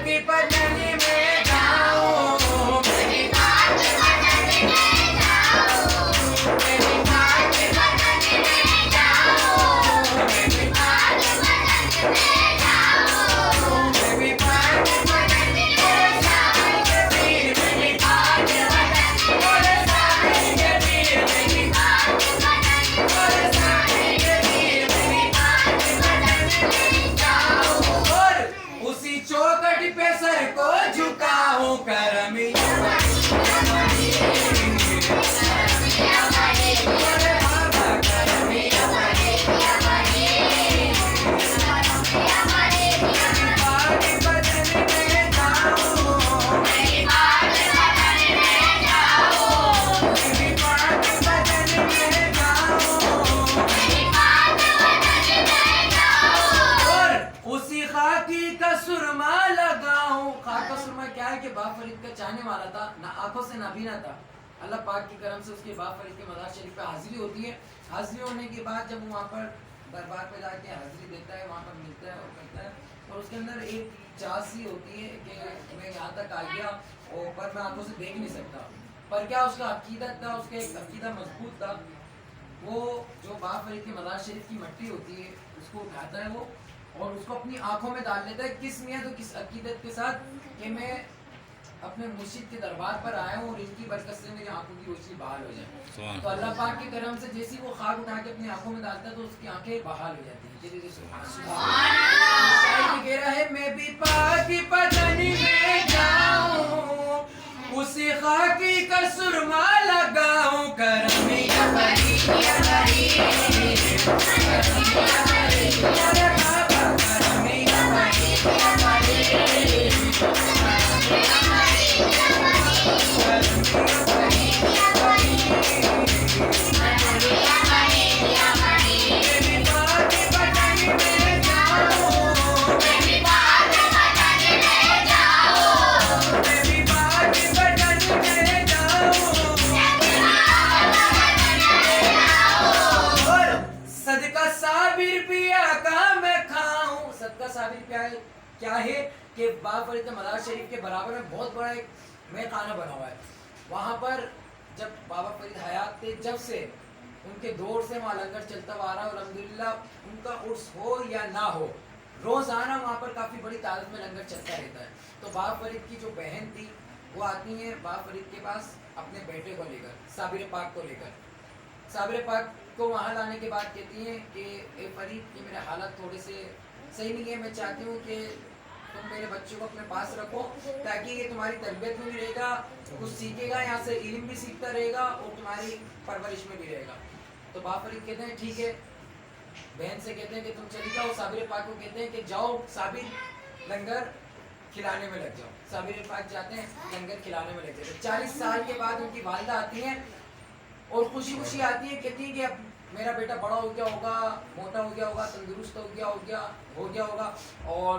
की पतनी में जाऊं, मेरी माँ की पतनी में जाऊं, मेरी माँ की पतनी में जाऊं, मेरी माँ की पतनी में जाऊं, मेरी माँ की पतनी में जाऊं, मेरी माँ की पतनी बोले साईं के वीर, मेरी माँ की पतनी बोले साईं के वीर, मेरी माँ की पतनी में जाऊं, और उसी चौखट पे सर को झुकाऊं करमी सुरमा लगाऊं। खाका सुरमा क्या है कि बाप फरीद का चाहने वाला था, ना आंखों से नाबीना था। अल्लाह पाक की करम से उसके बाप फरीद के मज़ार शरीफ पे हाजिरी होती है। हाजिरी होने के बाद जब वो वहाँ पर दरबार पे जाके हाजिरी देता है, वहाँ पर मिलता है और करता है, और उसके अंदर एक चाह सी होती है कि मैं यहाँ तक आ गया और पर मैं आंखों से देख नहीं सकता। पर क्या उसका अकीदत था, उसका एक अकीदा मजबूत था। वो जो बाप फरीद के मज़ार शरीफ की मट्टी होती है उसको उठाता है वो और उसको अपनी आंखों में डाल लेता है। किस नियत और किस अकीदत के साथ कि मैं अपने मुर्शिद के दरबार पर आया हूँ और इनकी बरकत से मेरी आंखों की रोशनी बहाल हो जाए। तो अल्लाह पाक की करम से जैसी वो खाक उठा के अपनी आंखों में डालता है तो उसकी आंखें बहाल हो जाती है। शायद कह रहा है मैं भी पाक की पतनी में जाऊं, उसी खाकी का सुरमा लगाऊं करमी क्या है कि बाप फरीद के मज़ार शरीफ के बराबर में बहुत बड़ा एक में खाना बना हुआ है। वहाँ पर जब बाबा फरीद हयात थे, जब से उनके दौर से वहाँ लंगर चलता हुआ आ रहा है और अल्हम्दुलिल्लाह उनका उर्स हो या ना हो, रोज़ाना वहाँ पर काफ़ी बड़ी तादाद में लंगर चलता रहता है। तो बाप फरीद की जो बहन थी वो आती है बाप फरीद के पास अपने बेटे को लेकर, साबिर पाक को लेकर। साबिर पाक को वहाँ लाने के बाद कहती हैं कि ए फरीद, ये मेरे हालत थोड़े से सही नहीं है, मैं चाहती हूँ कि तुम मेरे बच्चों को अपने पास रखो ताकि ये तुम्हारी तरबियत में भी रहेगा, कुछ सीखेगा, यहाँ से इल्म भी सीखता रहेगा और तुम्हारी परवरिश में भी रहेगा। तो बाप फरीद कहते हैं ठीक है। बहन से कहते हैं कि तुम चली जाओ। साबिर पाक को कहते हैं कि जाओ साबिर, लंगर खिलाने में लग जाओ। साबिर पाक जाते हैं, लंगर खिलाने में लग जाते हैं। 40 साल के बाद उनकी वालिदा आती हैं और खुशी खुशी आती है, कहती है कि अब मेरा बेटा बड़ा हो गया होगा, मोटा हो गया होगा, तंदुरुस्त हो गया होगा और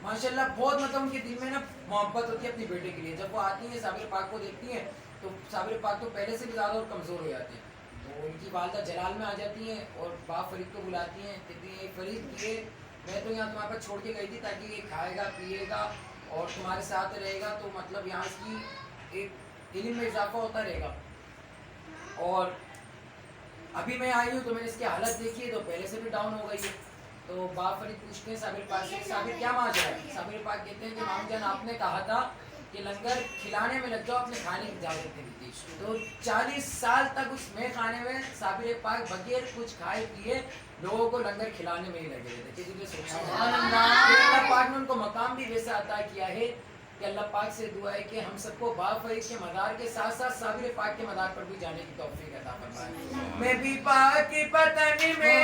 माशाल्लाह बहुत मतलब उनके दिल में ना मोहब्बत होती है अपनी बेटे के लिए। जब वो आती हैं साबिर पाक को देखती हैं तो साबिर पाक तो पहले से भी ज़्यादा और कमज़ोर हो जाते हैं। तो उनकी वालिदा जलाल में आ जाती हैं और बाप फरीद को बुलाती हैं, कहती हैं फरीद ये मैं तो यहाँ तुम्हारे पास छोड़ के गई थी ताकि ये खाएगा पिएगा और तुम्हारे साथ रहेगा, तो मतलब यहाँ इसकी एक इल्म में इजाफा होता रहेगा। और अभी मैं आई हूँ तो मैंने इसकी हालत देखी है तो पहले से भी डाउन हो गई है। तो बाप फरीद पूछते हैं साबिर पाक से, साबिर क्या माजरा है? साबिर पाक कहते हैं कि मामू जान आपने कहा था कि लंगर खिलाने में लग जाओ, अपने खाने की इजाज़त नहीं दी। तो 40 साल तक उस में खाने में साबिर पाक बगैर कुछ खाए पिए लोगों को लंगर खिलाने में ही लगे रहते थे। अल्लाह पाक ने उनको मकाम भी वैसा अता किया है कि अल्लाह पाक से दुआ है कि हम सबको बाप फरीद के मज़ार के साथ साथ साबिर पाक के मज़ार पर भी जाने की तौफीक अता फरमाए। मैं भी पाक की पतनी में